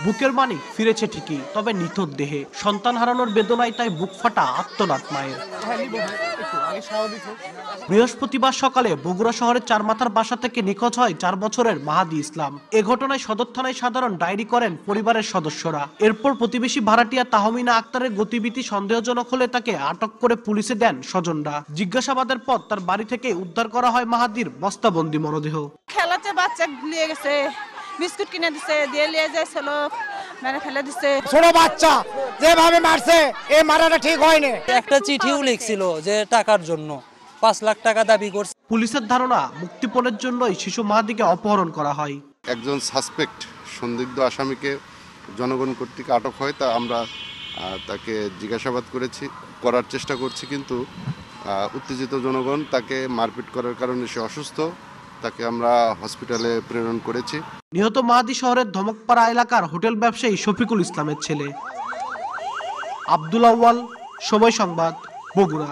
বুকের মানিক ফিরেছে ঠিকই, তবে নিথর দেহে। সন্তান হারানোর বেদনায় তাই বুক ফাটা আর্তনাদ মায়ের। বৃহস্পতিবার সকালে বগুড়া শহরের চারমাথার বাসা থেকে নিখোঁজ হয় 4 বছরের মাহাদি ইসলাম। এ ঘটনায় সদর থানায় সাধারণ ডায়েরি করেন পরিবারের সদস্যরা। এরপর প্রতিবেশী ভাড়াটিয়া তাহমিনা আক্তারের গতিবিধি সন্দেহজনক হলে তাকে আটক করে পুলিশে দেন স্বজনরা। জিজ্ঞাসাবাদের পর তার বাড়ি থেকে উদ্ধার করা হয় মাহাদির বস্তাবন্দি মরদেহ। খেলাতে বাচ্চা নিয়ে গেছে, বিস্কুট কিনে দিছে, দিয়ে নিয়ে যাইছিল, মেরে ফেলে দিছে। ছোট বাচ্চা যেভাবে মারছে, এই মারাটা ঠিক হয়নি। একটা চিঠিও লিখছিল যে টাকার জন্য 5 লাখ টাকা দাবি করছে। পুলিশের ধারণা মুক্তিপণের জন্যই শিশু মাহাদিকে অপহরণ করা হয়। একজন সাসপেক্ট সন্দিগ্ধ আসামিকে জনগণ কর্তৃক আটক হয়, তা আমরা তাকে জিজ্ঞাসাবাদ করার চেষ্টা করছি, কিন্তু উত্তেজিত জনগণ তাকে মারপিট করার কারণে সে অসুস্থ, তাকে আমরা হসপিটালে প্রেরণ করেছি। নিহত মাহাদি শহরের ধমকপাড়া এলাকার হোটেল ব্যবসায়ী শফিকুল ইসলামের ছেলে। আব্দুল আউয়াল, সময় সংবাদ, বগুড়া।